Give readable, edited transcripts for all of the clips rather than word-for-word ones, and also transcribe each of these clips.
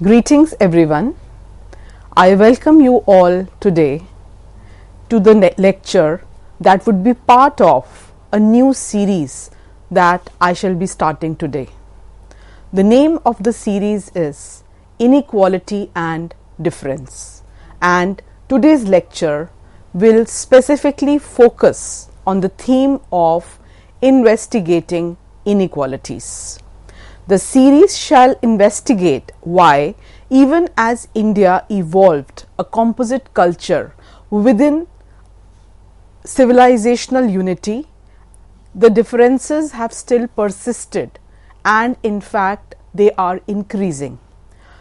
Greetings everyone. I welcome you all today to the lecture that would be part of a new series that I shall be starting today. The name of the series is Inequality and Difference, and today's lecture will specifically focus on the theme of investigating inequalities. The series shall investigate why, even as India evolved a composite culture within civilizational unity, the differences have still persisted, and in fact they are increasing.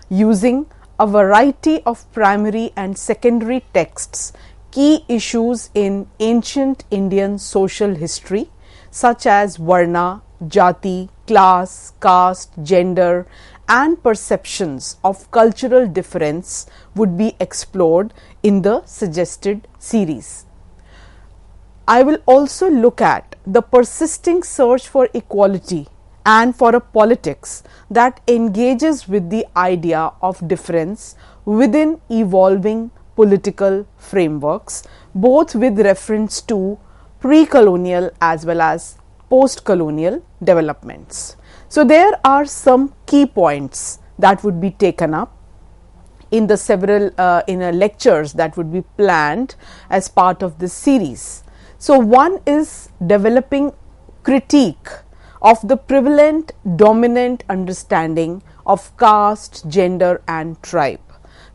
Using a variety of primary and secondary texts, key issues in ancient Indian social history such as Varna, Jati, class, caste, gender and perceptions of cultural difference would be explored in the suggested series. I will also look at the persisting search for equality and for a politics that engages with the idea of difference within evolving political frameworks, both with reference to pre-colonial as well as post-colonial developments. So there are some key points that would be taken up in the several lectures that would be planned as part of this series. So one is developing critique of the prevalent dominant understanding of caste, gender and tribe.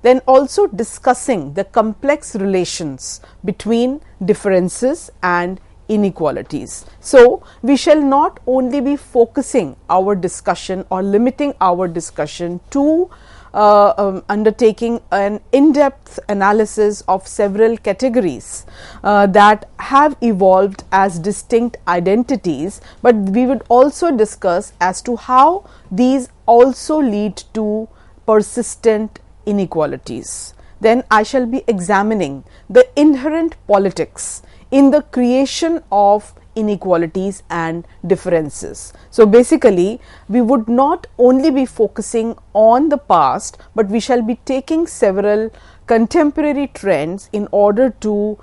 Then also discussing the complex relations between differences and inequalities. So we shall not only be focusing our discussion or limiting our discussion to undertaking an in-depth analysis of several categories that have evolved as distinct identities, but we would also discuss as to how these also lead to persistent inequalities. Then I shall be examining the inherent politics in the creation of inequalities and differences. So basically we would not only be focusing on the past, but we shall be taking several contemporary trends in order to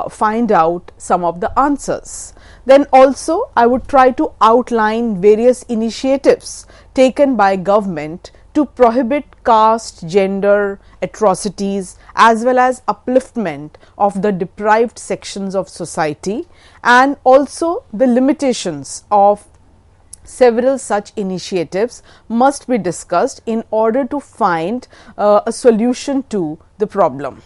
find out some of the answers. Then also I would try to outline various initiatives taken by government to prohibit caste, gender atrocities as well as upliftment of the deprived sections of society, and also the limitations of several such initiatives must be discussed in order to find a solution to the problem.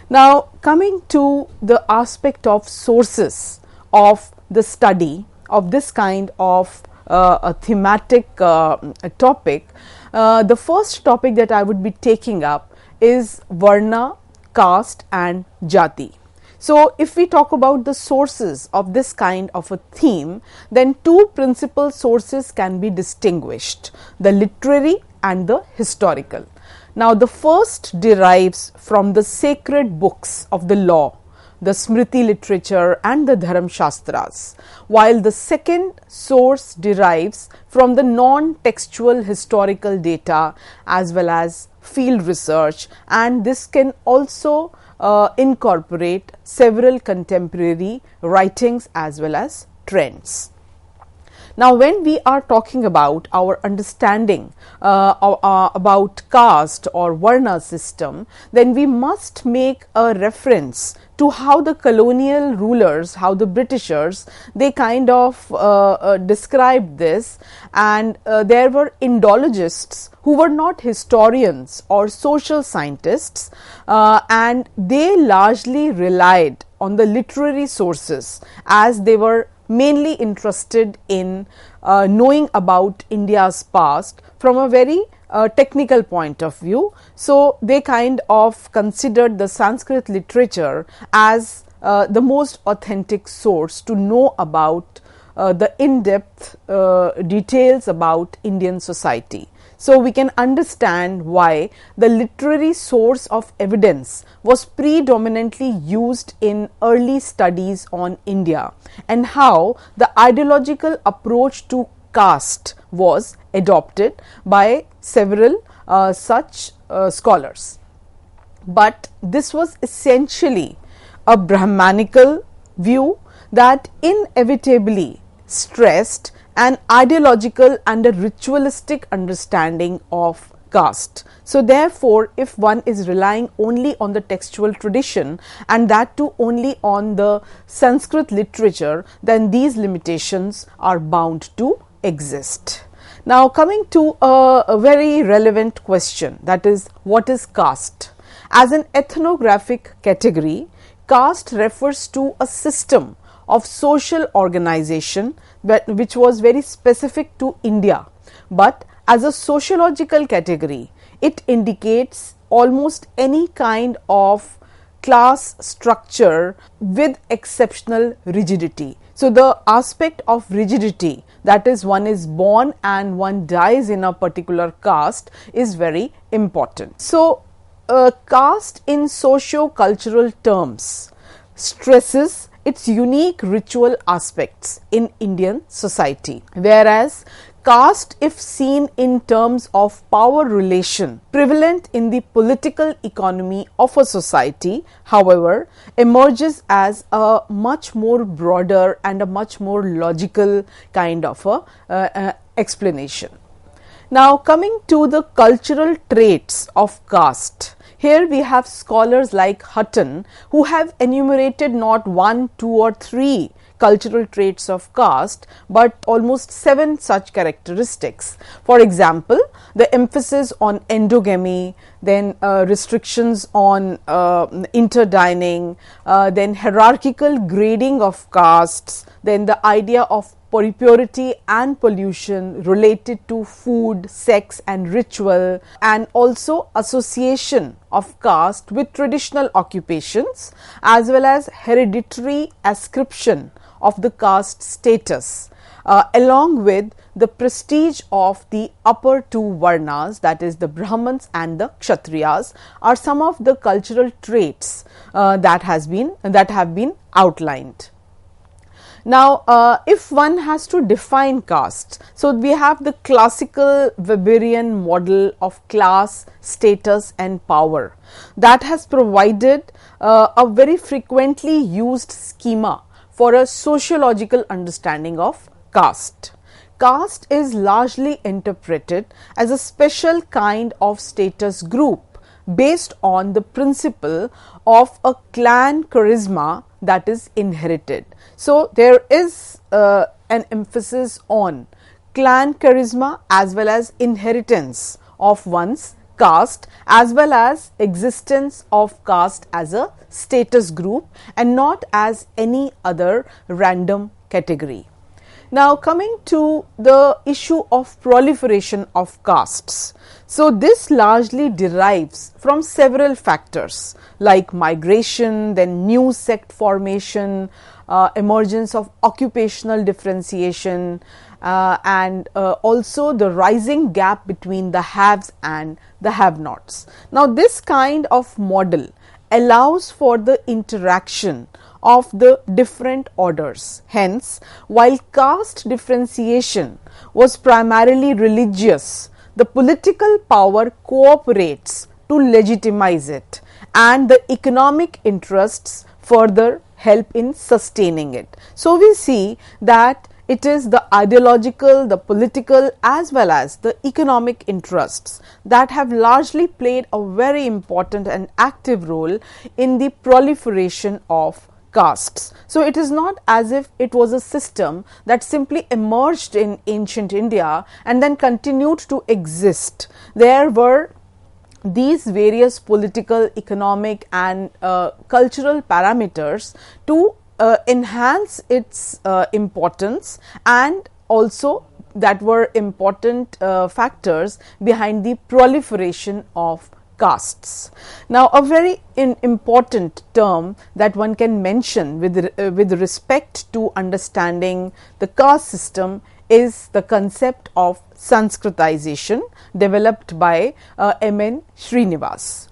Now coming to the aspect of sources of the study of this kind of a thematic topic, the first topic that I would be taking up is Varna, caste and Jati. So if we talk about the sources of this kind of a theme, then two principal sources can be distinguished: the literary and the historical. Now the first derives from the sacred books of the law, the Smriti literature and the Dharam Shastras, while the second source derives from the non-textual historical data as well as field research, and this can also incorporate several contemporary writings as well as trends. Now when we are talking about our understanding about caste or Varna system, then we must make a reference to how the colonial rulers, how the Britishers, they kind of described this, and there were Indologists who were not historians or social scientists, and they largely relied on the literary sources as they were mainly interested in knowing about India's past from a very technical point of view. So they kind of considered the Sanskrit literature as the most authentic source to know about the in-depth details about Indian society. So we can understand why the literary source of evidence was predominantly used in early studies on India, and how the ideological approach to caste was adopted by several such scholars. But this was essentially a Brahmanical view that inevitably stressed an ideological and a ritualistic understanding of caste. So therefore, if one is relying only on the textual tradition, and that too only on the Sanskrit literature, then these limitations are bound to exist. Now coming to a very relevant question, that is, what is caste? As an ethnographic category, caste refers to a system of social organization which was very specific to India, but as a sociological category, it indicates almost any kind of class structure with exceptional rigidity. So the aspect of rigidity, that is, one is born and one dies in a particular caste, is very important. So caste in socio-cultural terms stresses its unique ritual aspects in Indian society, whereas caste, if seen in terms of power relation prevalent in the political economy of a society, however, emerges as a much more broader and a much more logical kind of a explanation. Now coming to the cultural traits of caste, here we have scholars like Hutton who have enumerated not 1, 2 or 3 cultural traits of caste, but almost 7 such characteristics. For example, the emphasis on endogamy, then restrictions on interdining, then hierarchical grading of castes, then the idea of purity and pollution related to food, sex and ritual, and also association of caste with traditional occupations, as well as hereditary ascription of the caste status, along with the prestige of the upper 2 varnas, that is the Brahmins and the Kshatriyas, are some of the cultural traits that have been outlined. Now, if one has to define caste, so we have the classical Weberian model of class, status and power that has provided a very frequently used schema for a sociological understanding of caste. Caste is largely interpreted as a special kind of status group based on the principle of a clan charisma that is inherited. So there is an emphasis on clan charisma as well as inheritance of one's caste, as well as existence of caste as a status group and not as any other random category. Now coming to the issue of proliferation of castes. So this largely derives from several factors like migration, then new sect formation, emergence of occupational differentiation, and also the rising gap between the haves and the have-nots. Now this kind of model allows for the interaction of the different orders. Hence, while caste differentiation was primarily religious, the political power cooperates to legitimize it, and the economic interests further help in sustaining it. So we see that it is the ideological, the political as well as the economic interests that have largely played a very important and active role in the proliferation of castes. So it is not as if it was a system that simply emerged in ancient India and then continued to exist. There were these various political, economic and cultural parameters to enhance its importance, and also that were important factors behind the proliferation of castes. Now a very important term that one can mention with respect to understanding the caste system is the concept of Sanskritization developed by M.N. Srinivas.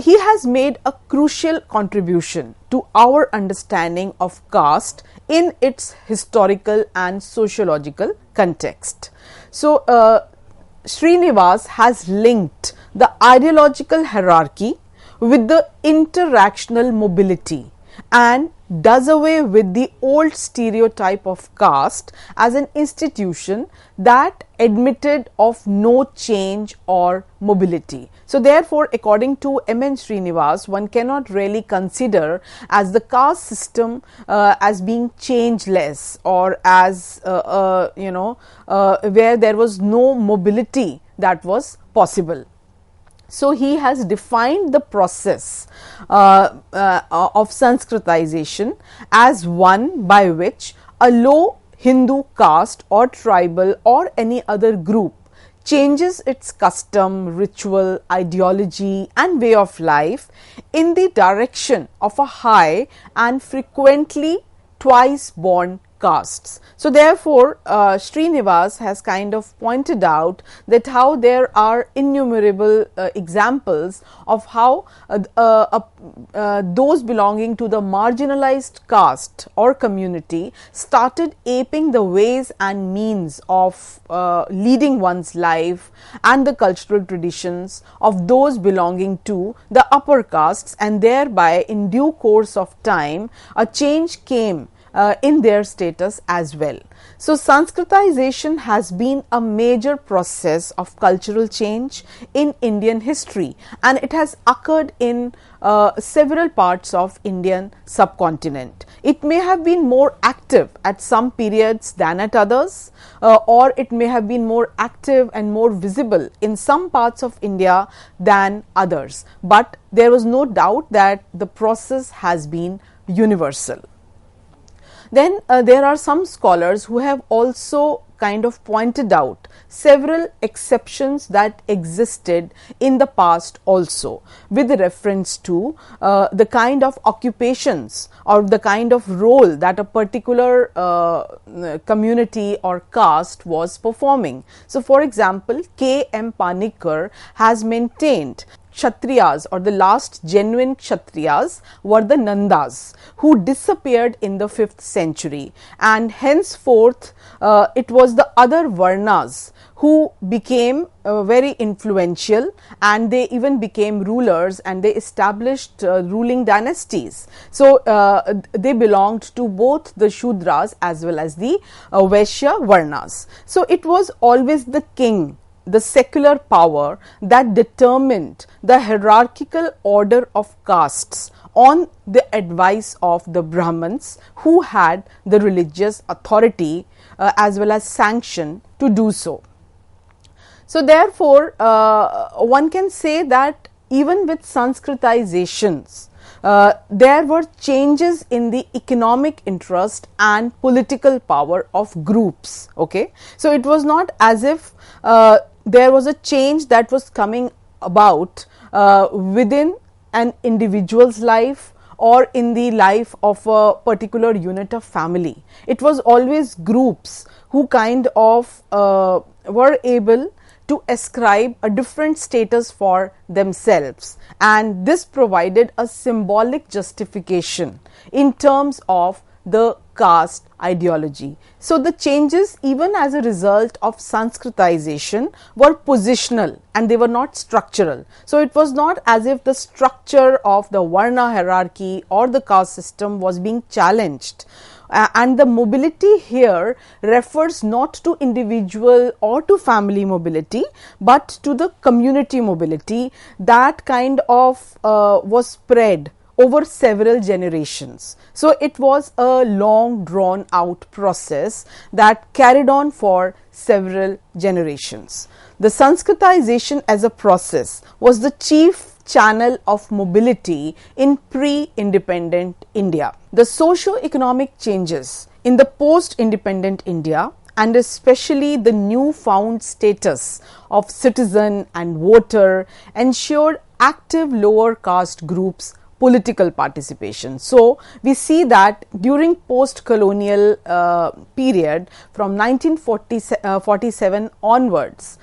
He has made a crucial contribution to our understanding of caste in its historical and sociological context. So Srinivas has linked the ideological hierarchy with the interactional mobility and does away with the old stereotype of caste as an institution that admitted of no change or mobility. So therefore, according to M.N. Srinivas, one cannot really consider as the caste system as being changeless or as where there was no mobility that was possible. So he has defined the process of Sanskritization as one by which a low Hindu caste or tribal or any other group changes its custom, ritual, ideology and way of life in the direction of a high and frequently twice born castes. So therefore, Srinivas has kind of pointed out that how there are innumerable examples of how those belonging to the marginalized caste or community started aping the ways and means of leading one's life and the cultural traditions of those belonging to the upper castes, and thereby in due course of time a change came in their status as well. So Sanskritization has been a major process of cultural change in Indian history, and it has occurred in several parts of Indian subcontinent. It may have been more active at some periods than at others, or it may have been more active and more visible in some parts of India than others, but there was no doubt that the process has been universal. Then there are some scholars who have also kind of pointed out several exceptions that existed in the past also, with reference to the kind of occupations or the kind of role that a particular community or caste was performing. So for example, K. M. Panikkar has maintained Kshatriyas, or the last genuine Kshatriyas, were the Nandas, who disappeared in the 5th century, and henceforth it was the other Varnas who became very influential, and they even became rulers and they established ruling dynasties. So they belonged to both the Shudras as well as the Vaishya Varnas. So it was always the king, the secular power, that determined the hierarchical order of castes on the advice of the Brahmins, who had the religious authority as well as sanction to do so. So therefore, one can say that even with Sanskritization, there were changes in the economic interest and political power of groups. Okay, so it was not as if there was a change that was coming about within an individual's life or in the life of a particular unit of family. It was always groups who kind of were able to ascribe a different status for themselves, and this provided a symbolic justification in terms of the caste ideology. So the changes, even as a result of Sanskritization, were positional and they were not structural. So it was not as if the structure of the Varna hierarchy or the caste system was being challenged. And the mobility here refers not to individual or to family mobility, but to the community mobility that kind of was spread over several generations. So it was a long drawn out process that carried on for several generations. The Sanskritization as a process was the chief channel of mobility in pre-independent India. The socio-economic changes in the post-independent India, and especially the newfound status of citizen and voter, ensured active lower caste groups political participation. So we see that during post-colonial period from 1947 onwards,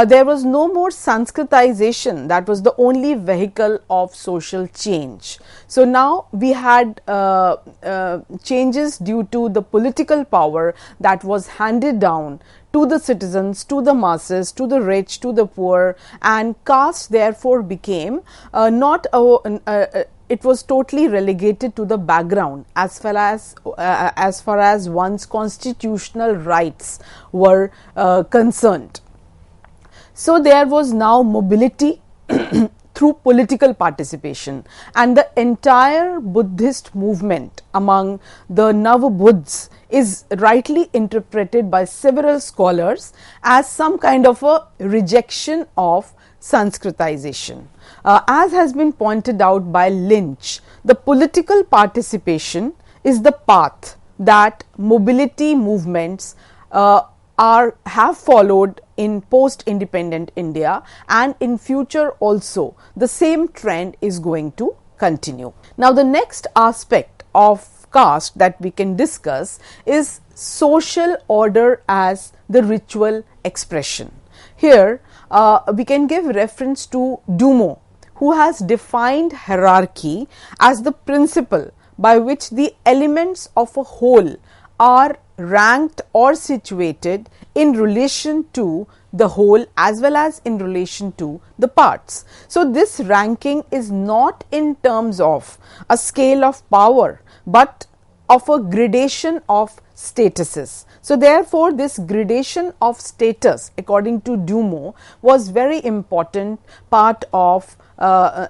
there was no more Sanskritization that was the only vehicle of social change. So now we had changes due to the political power that was handed down to the citizens, to the masses, to the rich, to the poor, and caste therefore became not it was totally relegated to the background as far as one's constitutional rights were concerned. So there was now mobility through political participation, and the entire Buddhist movement among the Navabuddhas is rightly interpreted by several scholars as some kind of a rejection of Sanskritization. As has been pointed out by Lynch, the political participation is the path that mobility movements have followed in post-independent India, and in future also the same trend is going to continue. Now, the next aspect of caste that we can discuss is social order as the ritual expression. Here we can give reference to Dumont, who has defined hierarchy as the principle by which the elements of a whole are ranked or situated in relation to the whole as well as in relation to the parts. So this ranking is not in terms of a scale of power, but of a gradation of statuses. So therefore, this gradation of status according to Dumont was very important part of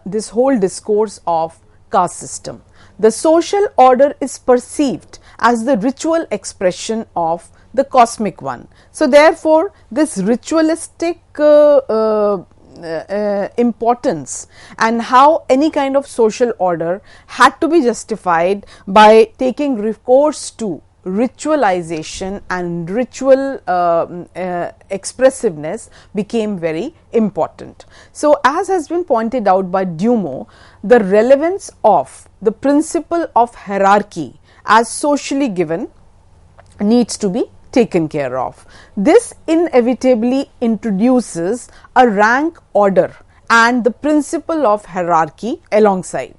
this whole discourse of caste system. The social order is perceived as the ritual expression of the cosmic one. So therefore, this ritualistic importance and how any kind of social order had to be justified by taking recourse to ritualization and ritual expressiveness became very important. So as has been pointed out by Dumont, the relevance of the principle of hierarchy as socially given needs to be taken care of. This inevitably introduces a rank order and the principle of hierarchy alongside.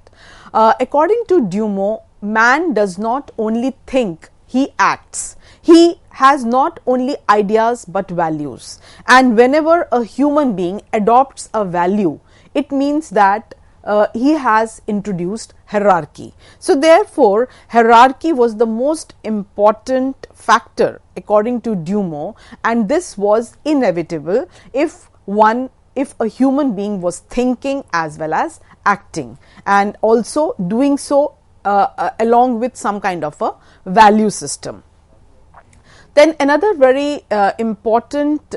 According to Dumont, man does not only think, he acts. He has not only ideas but values, and whenever a human being adopts a value, it means that he has introduced hierarchy. So therefore, hierarchy was the most important factor according to Dumont, and this was inevitable if a human being was thinking as well as acting, and also doing so along with some kind of a value system. Then another very important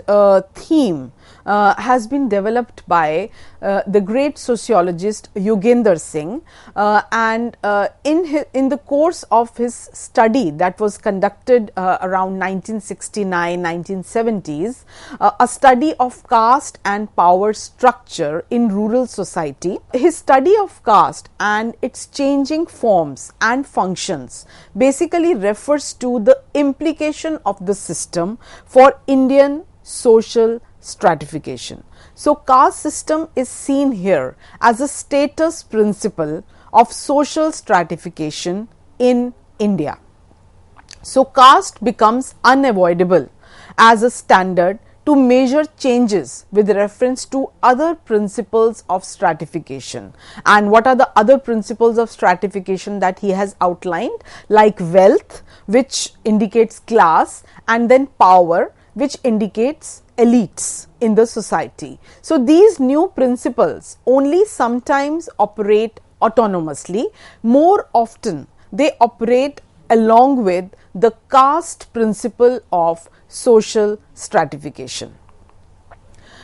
theme has been developed by the great sociologist Yogendra Singh, and in the course of his study that was conducted around 1969-1970s, a study of caste and power structure in rural society. His study of caste and its changing forms and functions basically refers to the implication of the system for Indian social stratification. So caste system is seen here as a status principle of social stratification in India. So caste becomes unavoidable as a standard to measure changes with reference to other principles of stratification. And what are the other principles of stratification that he has outlined? Like wealth, which indicates class, and then power, which indicates elites in the society. So these new principles only sometimes operate autonomously. More often they operate along with the caste principle of social stratification.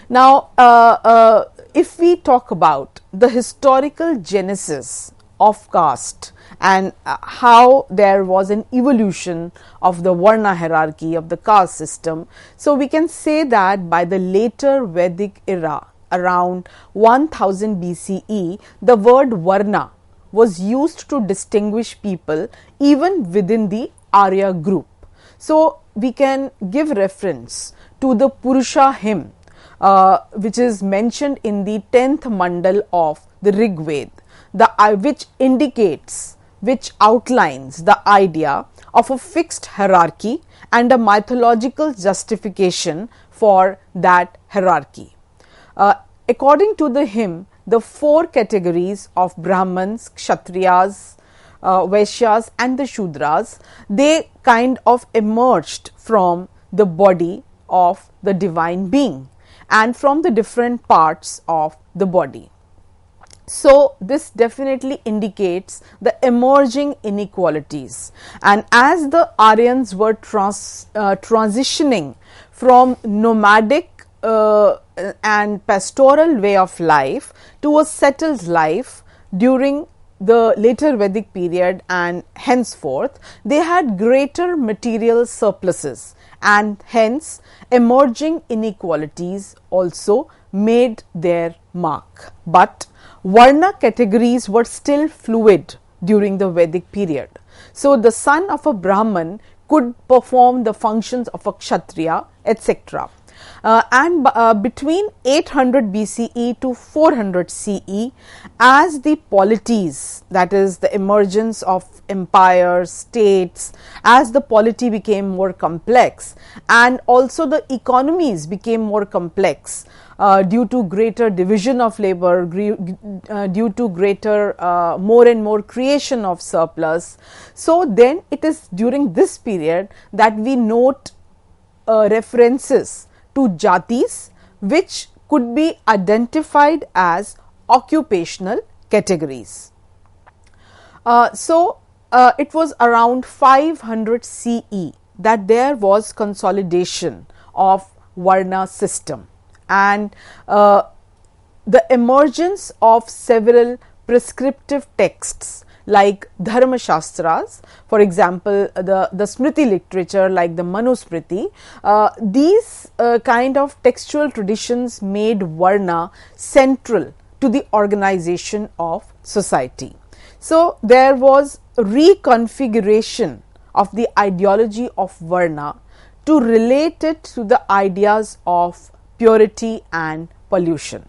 Now, if we talk about the historical genesis of caste and how there was an evolution of the Varna hierarchy of the caste system, so we can say that by the later Vedic era, around 1000 BCE, the word Varna was used to distinguish people even within the Arya group. So we can give reference to the Purusha hymn, which is mentioned in the 10th mandal of the Rig Veda, which indicates which outlines the idea of a fixed hierarchy and a mythological justification for that hierarchy. According to the hymn, the four categories of Brahmans, Kshatriyas, Vaishyas and the Shudras, they kind of emerged from the body of the divine being and from the different parts of the body. So, this definitely indicates the emerging inequalities, and as the Aryans were transitioning from nomadic and pastoral way of life to a settled life during the later Vedic period and henceforth, they had greater material surpluses, and hence emerging inequalities also made their mark. But Varna categories were still fluid during the Vedic period. So, the son of a Brahman could perform the functions of a Kshatriya, etc. Between 800 BCE to 400 CE, as the polities, that is the emergence of empires, states, as the polity became more complex and also the economies became more complex due to greater division of labor, due to greater more and more creation of surplus. So, then it is during this period that we note references to jatis which could be identified as occupational categories. It was around 500 CE that there was consolidation of Varna system, and the emergence of several prescriptive texts like Dharma Shastras, for example, the Smriti literature like the Manusmriti, these kind of textual traditions made Varna central to the organization of society. So, there was reconfiguration of the ideology of Varna to relate it to the ideas of purity and pollution.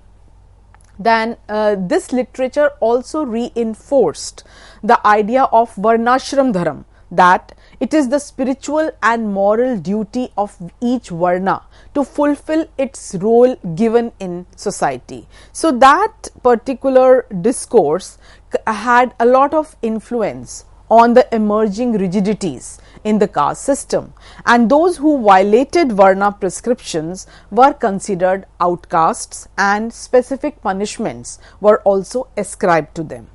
Then this literature also reinforced the idea of Varnashram Dharam, that it is the spiritual and moral duty of each Varna to fulfill its role given in society. So, that particular discourse had a lot of influence on the emerging rigidities in the caste system, and those who violated Varna prescriptions were considered outcasts and specific punishments were also ascribed to them.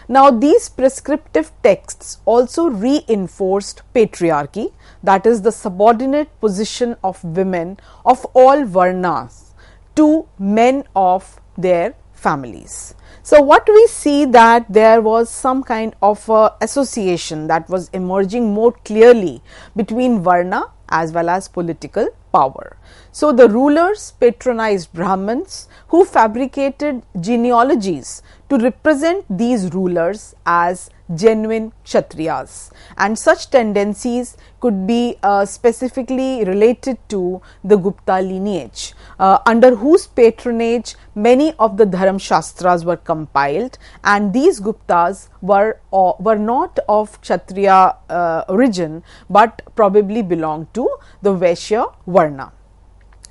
Now, these prescriptive texts also reinforced patriarchy, that is the subordinate position of women of all Varnas to men of their families. So, what we see that there was some kind of association that was emerging more clearly between Varna as well as political power. So, the rulers patronized Brahmins who fabricated genealogies to represent these rulers as genuine Kshatriyas, and such tendencies could be specifically related to the Gupta lineage, under whose patronage many of the Dharma Shastras were compiled, and these Guptas were not of Kshatriya origin, but probably belonged to the Vaishya Varna.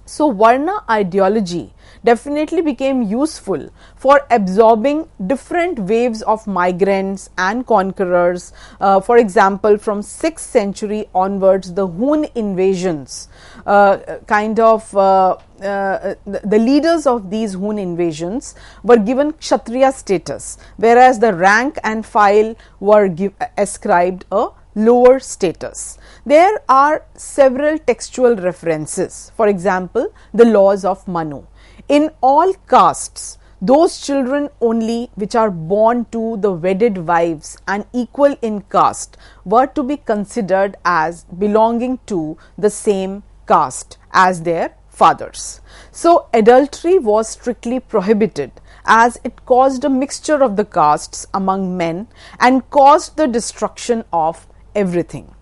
So, Varna ideology definitely became useful for absorbing different waves of migrants and conquerors. For example, from 6th century onwards, the Hun invasions, the leaders of these Hun invasions were given Kshatriya status, whereas the rank and file were ascribed a lower status. There are several textual references, for example, the laws of Manu. In all castes, those children only which are born to the wedded wives and equal in caste were to be considered as belonging to the same caste as their fathers. So, adultery was strictly prohibited, as it caused a mixture of the castes among men and caused the destruction of everything.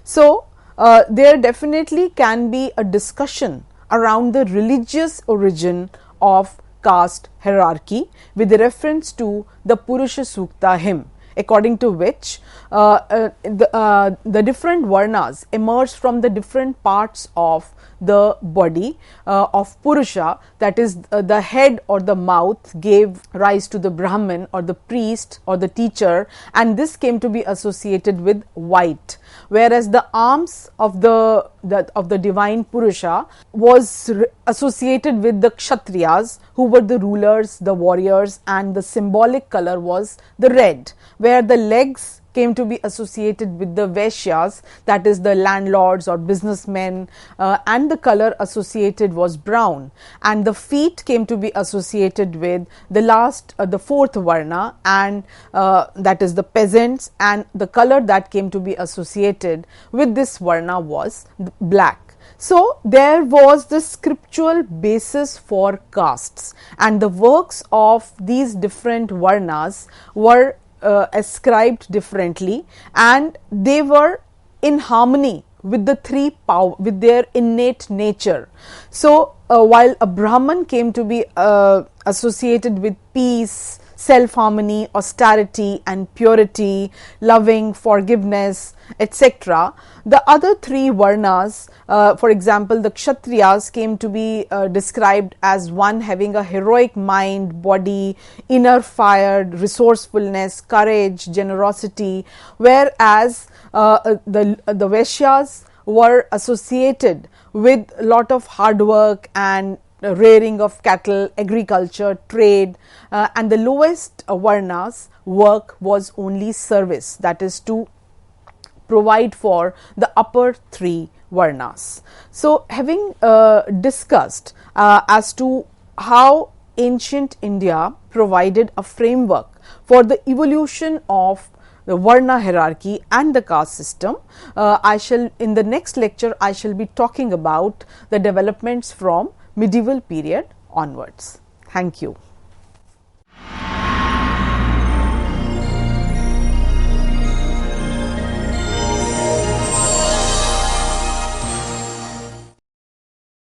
So, there definitely can be a discussion around the religious origin of caste hierarchy with reference to the Purusha Sukta hymn, according to which the different varnas emerged from the different parts of the body of Purusha, that is the head or the mouth gave rise to the Brahman or the priest or the teacher, and this came to be associated with white, whereas the arms of the divine Purusha was associated with the Kshatriyas, who were the rulers, the warriors, and the symbolic color was the red, where the legs came to be associated with the Vaishyas, that is the landlords or businessmen, and the color associated was brown, and the feet came to be associated with the fourth varna, and that is the peasants, and the color that came to be associated with this varna was black. So, there was the scriptural basis for castes, and the works of these different varnas were ascribed differently, and they were in harmony with the three power, with their innate nature. So, while a Brahman came to be associated with peace, self-harmony, austerity and purity, loving, forgiveness, etc. The other three varnas, for example, the Kshatriyas came to be described as one having a heroic mind, body, inner fire, resourcefulness, courage, generosity, whereas the Vaishyas were associated with a lot of hard work and rearing of cattle, agriculture, trade, and the lowest varnas work was only service, that is to provide for the upper three varnas. So, having discussed as to how ancient India provided a framework for the evolution of the varna hierarchy and the caste system, in the next lecture I shall be talking about the developments from medieval period onwards. Thank you.